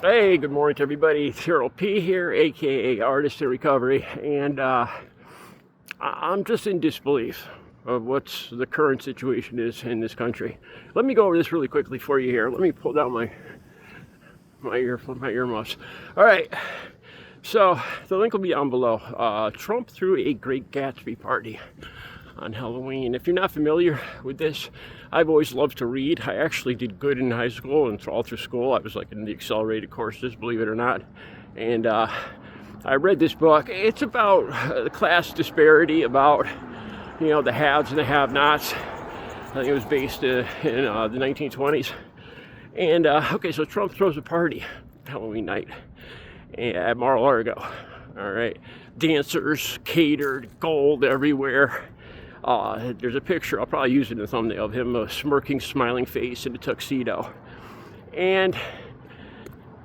Hey, good morning to everybody. Cyril P here, aka Artist in Recovery, and I'm just in disbelief of what's the current situation is in this country. Let me go over this really quickly for you here. Let me pull down my earmuffs. All right, so the link will be down below. Trump threw a great Gatsby party on Halloween. If you're not familiar with this, I've always loved to read. I actually did good in high school and all through school. I was like in the accelerated courses, believe it or not. And I read this book. It's about the class disparity, about the haves and the have-nots. I think it was based in the 1920s. And okay, so Trump throws a party Halloween night at Mar-a-Lago. All right, dancers, catered, gold everywhere. There's a picture, I'll probably use it in the thumbnail, of him, a smirking, smiling face in a tuxedo. And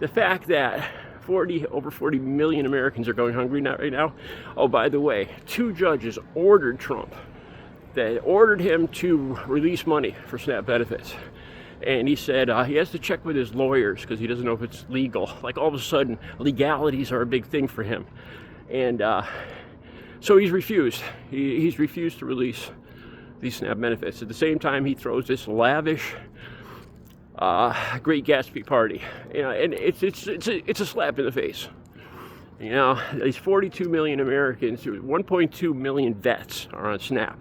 the fact that over 40 million Americans are going hungry right now. Oh, by the way, 2 judges ordered Trump. They ordered him to release money for SNAP benefits. And he said he has to check with his lawyers because he doesn't know if it's legal. Like all of a sudden, legalities are a big thing for him. And so he's refused. He's refused to release these SNAP benefits. At the same time, he throws this lavish, great Gatsby party. And it's a slap in the face. These 42 million Americans, 1.2 million vets are on SNAP.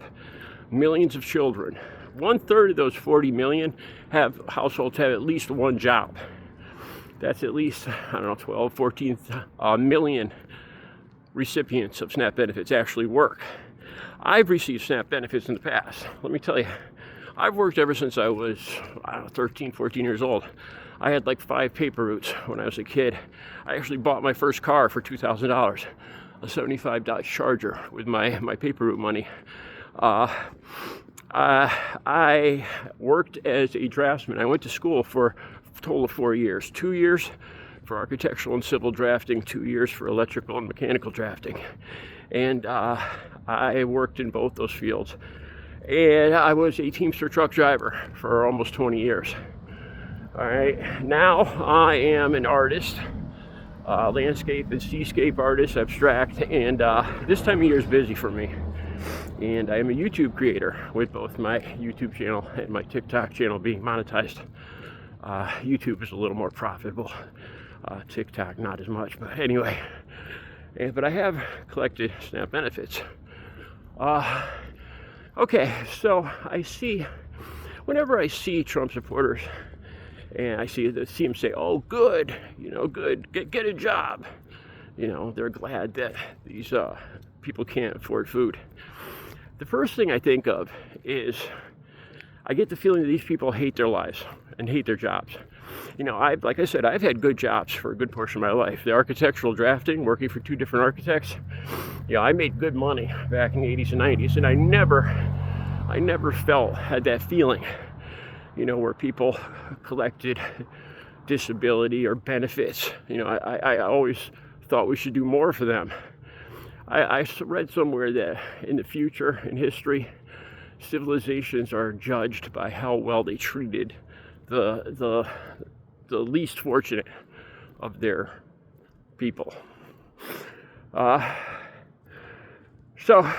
Millions of children. 1/3 of those 40 million households have at least one job. That's at least 12, 14 million recipients of SNAP benefits actually work. I've received SNAP benefits in the past. Let me tell you, I've worked ever since I was 13, 14 years old. I had like 5 paper routes when I was a kid. I actually bought my first car for $2,000, a 75 Dodge Charger with my paper route money. I worked as a draftsman. I went to school for a total of 4 years. 2 years for architectural and civil drafting, 2 years for electrical and mechanical drafting. And I worked in both those fields. And I was a Teamster truck driver for almost 20 years. All right, now I am an artist, landscape and seascape artist, abstract, and this time of year is busy for me. And I am a YouTube creator with both my YouTube channel and my TikTok channel being monetized. YouTube is a little more profitable. TikTok, not as much, but anyway. But I have collected SNAP benefits. Okay, so whenever I see Trump supporters, and I see them say, "Oh, good, good, get a job." They're glad that these people can't afford food. The first thing I think of is I get the feeling that these people hate their lives and hate their jobs. Like I said, I've had good jobs for a good portion of my life. The architectural drafting, working for 2 different architects. I made good money back in the 80s and 90s, and I never had that feeling, where people collected disability or benefits. I always thought we should do more for them. I read somewhere that in the future, in history, civilizations are judged by how well they treated the least fortunate of their people. So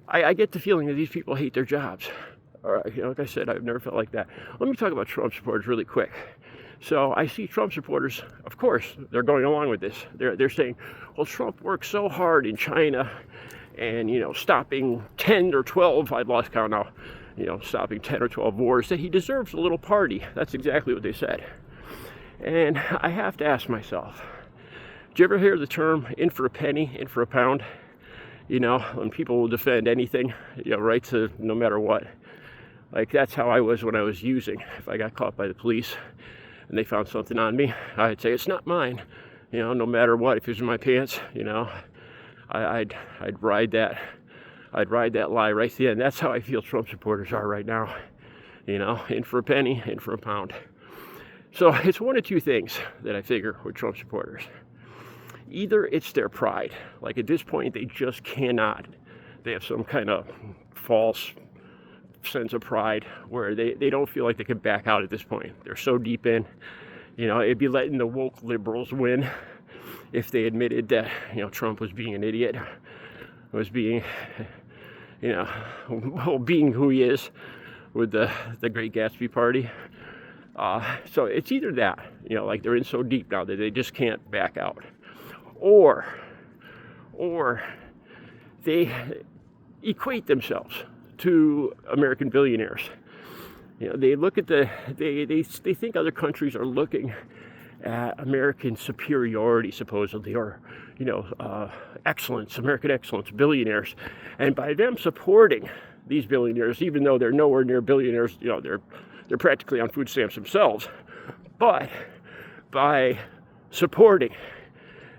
I get the feeling that these people hate their jobs. All right, like I said, I've never felt like that. Let me talk about Trump supporters really quick. So I see Trump supporters, of course, they're going along with this. They're saying, well, Trump worked so hard in China and, stopping 10 or 12, I've lost count now, stopping 10 or 12 wars, that he deserves a little party. That's exactly what they said. And I have to ask myself, did you ever hear the term in for a penny, in for a pound? When people will defend anything, right to no matter what. Like that's how I was when I was using. If I got caught by the police and they found something on me, I'd say it's not mine. No matter what, if it was in my pants, I'd ride that lie right to the end. That's how I feel Trump supporters are right now. In for a penny, in for a pound. So it's one of 2 things that I figure with Trump supporters. Either it's their pride, like at this point they just cannot. They have some kind of false sense of pride where they don't feel like they can back out at this point. They're so deep in, You know, it'd be letting the woke liberals win if they admitted that, you know, Trump was being an idiot, was being, you know, well, being who he is with the Great Gatsby party. So it's either that, you know, like they're in so deep now that they just can't back out, or they equate themselves to American billionaires. You know, they look at they think other countries are looking at American superiority, supposedly, or, you know, excellence, American excellence, billionaires. And by them supporting these billionaires, even though they're nowhere near billionaires, you know, they're practically on food stamps themselves, but by supporting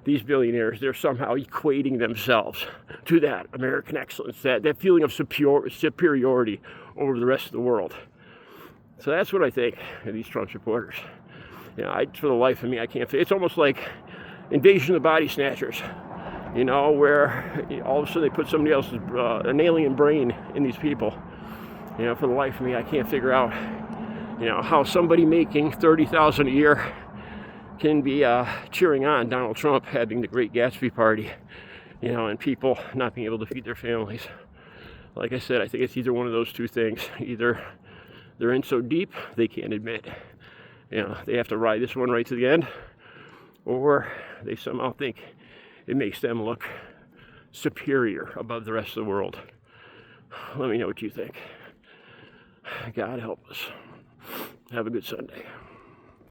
these billionaires, they're somehow equating themselves to that American excellence, that feeling of superiority over the rest of the world. So that's what I think of these Trump supporters. You know, for the life of me, I can't. It's almost like Invasion of the Body Snatchers, you know, where all of a sudden they put somebody else's, an alien brain in these people. You know, for the life of me, I can't figure out, you know, how somebody making $30,000 a year can be cheering on Donald Trump having the Great Gatsby party, you know, and people not being able to feed their families. Like I said, I think it's either one of those two things. Either they're in so deep they can't admit, you know, they have to ride this one right to the end, or they somehow think it makes them look superior above the rest of the world. Let me know what you think. God help us. Have a good Sunday.